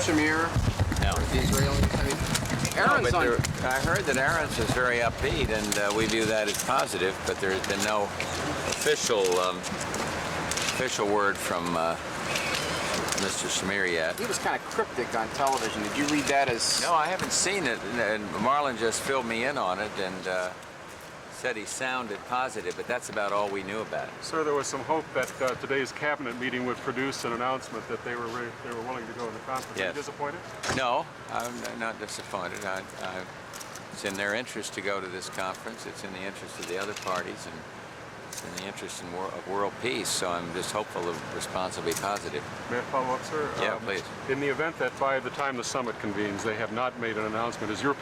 Shamir? No. Or the Israelis? I mean, Aaron's no, on... I heard that Aaron's is very upbeat, and we view that as positive, but there's been no official word from Mr. Shamir yet. He was kind of cryptic on television. Did you read that as... No, I haven't seen it, and Marlon just filled me in on it, and said he sounded positive, but that's about all we knew about it. Sir, there was some hope that today's cabinet meeting would produce an announcement that they were willing to go to the conference. Yes. Are you disappointed? No, I'm not disappointed. It's in their interest to go to this conference. It's in the interest of the other parties, and it's in the interest of world peace, so I'm just hopeful the response will be positive. May I follow up, sir? Yeah, please. In the event that by the time the summit convenes, they have not made an announcement, is it your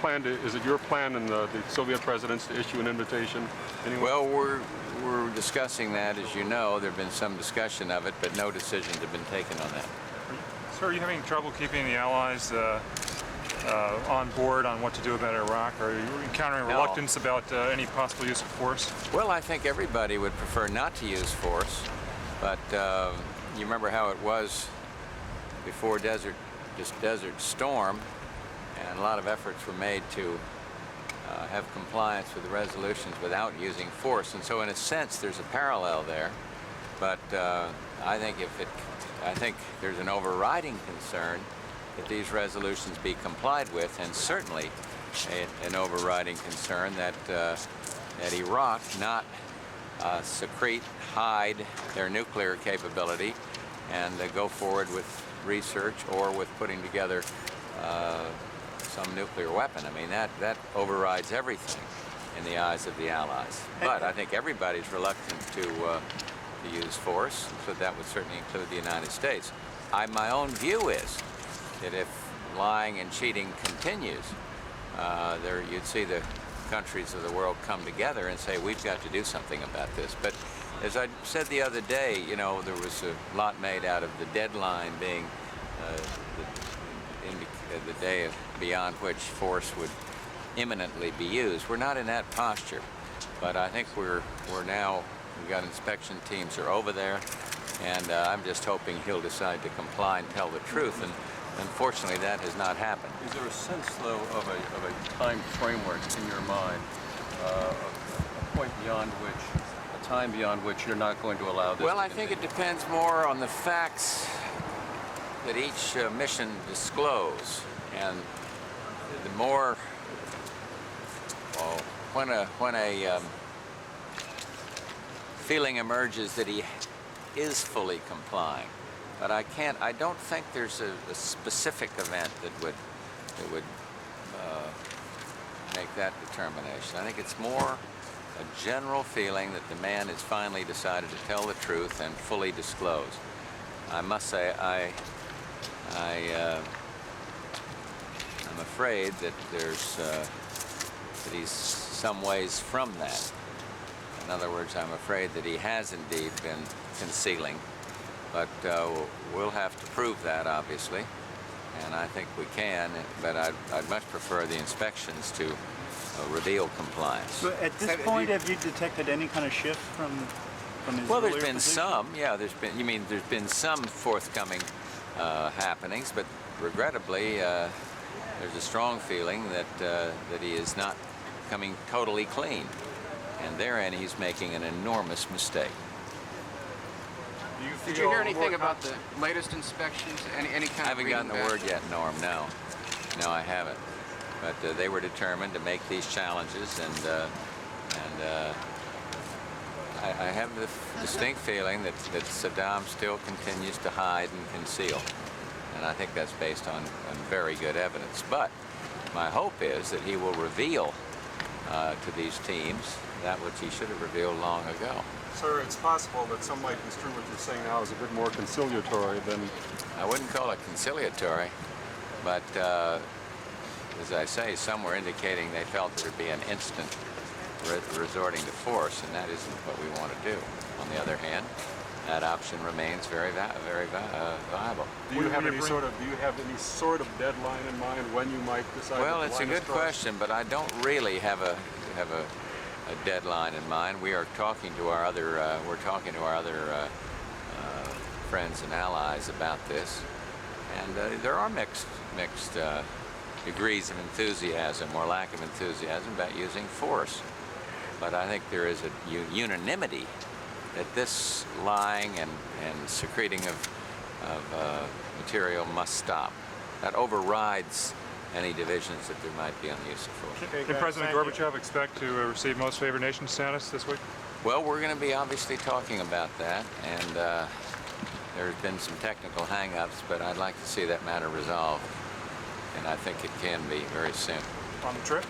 plan and the Soviet presidents to issue an invitation anyway? Well, we're discussing that, as you know. There have been some discussion of it, but no decisions have been taken on that. Sir, are you having trouble keeping the Allies on board on what to do about Iraq? Are you encountering reluctance about any possible use of force? Well, I think everybody would prefer not to use force, but you remember how it was before Desert Storm, and a lot of efforts were made to have compliance with the resolutions without using force, and so in a sense there's a parallel there, but I think there's an overriding concern that these resolutions be complied with, and certainly an overriding concern that Iraq not hide their nuclear capability and go forward with research or with putting together some nuclear weapon. I mean, that overrides everything in the eyes of the Allies. But I think everybody's reluctant to use force, so that would certainly include the United States. My own view is that if lying and cheating continues, you'd see the countries of the world come together and say, we've got to do something about this. But as I said the other day, you know, there was a lot made out of the deadline being the day beyond which force would imminently be used. We're not in that posture, but I think we've got inspection teams are over there, and I'm just hoping he'll decide to comply and tell the truth. And unfortunately, that has not happened. Is there a sense, though, of a time framework in your mind, a time beyond which you're not going to allow this? Well, I think it depends more on the facts that each mission disclose, and the more, when a feeling emerges that he is fully complying. But I don't think there's a specific event that would make that determination. I think it's more a general feeling that the man has finally decided to tell the truth and fully disclose. I must say, I'm afraid that that he's some ways from that. In other words, I'm afraid that he has indeed been concealing. But we'll have to prove that, obviously, and I think we can, but I'd much prefer the inspections to reveal compliance. So at this point, have you detected any kind of shift from his Well, there's earlier been position? some, yeah, there's been some forthcoming happenings, but regrettably, there's a strong feeling that he is not coming totally clean, and therein he's making an enormous mistake. Did you hear anything about the latest inspections? Any kind of I haven't gotten the reading word back? yet, Norm, no. No, I haven't. But they were determined to make these challenges, and I have the distinct feeling that Saddam still continues to hide and conceal. And I think that's based on very good evidence. But my hope is that he will reveal to these teams that which he should have revealed long ago. Sir, it's possible that some might construe what you're saying now as a bit more conciliatory than... I wouldn't call it conciliatory, but as I say, some were indicating they felt there would be an instant resorting to force, and that isn't what we want to do. On the other hand, that option remains very viable. Do you have any sort of deadline in mind when you might decide? Well, it's a good question, but I don't really have a deadline in mind. We are talking to our other friends and allies about this, And there are mixed degrees of enthusiasm or lack of enthusiasm about using force. But I think there is a unanimity that this lying and secreting of material must stop. That overrides any divisions that there might be on the use of force. Did President Gorbachev expect to receive most favored nation status this week? Well, we're going to be obviously talking about that, and there's been some technical hang-ups, but I'd like to see that matter resolved, and I think it can be very soon. On the trip?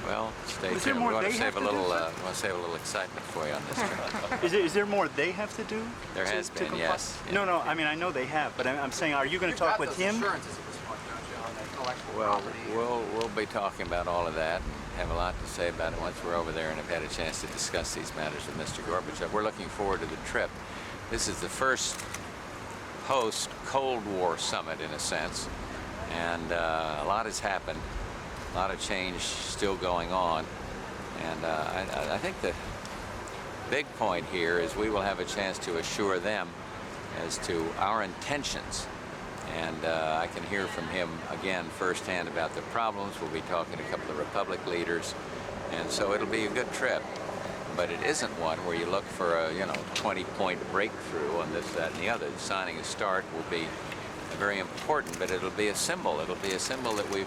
Well, stay Is there tuned. more We want they to save have a to do, little. sir? We want to save a little excitement for you on this trip. Is there more they have to do? There has to been, comply? yes. No, no. I mean, I know they have, but I'm saying, are you going to talk with him? Assurances at this point, don't you, on the intellectual Well, property? we'll be talking about all of that and have a lot to say about it once we're over there and have had a chance to discuss these matters with Mr. Gorbachev. We're looking forward to the trip. This is the first post-Cold War summit, in a sense, and a lot has happened, a lot of change still going on, and I think the big point here is we will have a chance to assure them as to our intentions. And I can hear from him again firsthand about the problems. We'll be talking to a couple of Republic leaders, and so it'll be a good trip. But it isn't one where you look for a 20-point breakthrough on this, that, and the other. Signing a START will be very important, but it'll be a symbol. It'll be a symbol that we've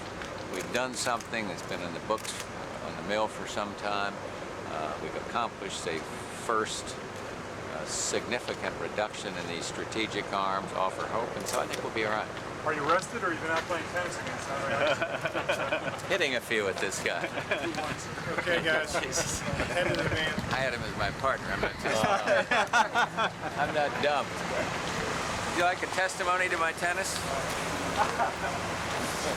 done something that's been in the books on the mill for some time. We've accomplished a first significant reduction in these strategic arms, offer hope, and so I think we'll be all right. Are you rested or you've been out playing tennis again? Hitting a few with this guy. Okay, guys. Jesus. Head of the man. I had him as my partner. I'm not dumb. Would you like a testimony to my tennis?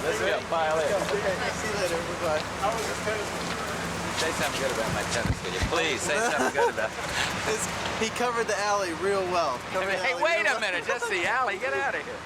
Let's go. Pile in. See you later. Goodbye. How was this tennis? Say something good about my tennis, will you? Please, say something good about it. He covered the alley real well. Hey, wait a minute. Just the alley. Get out of here.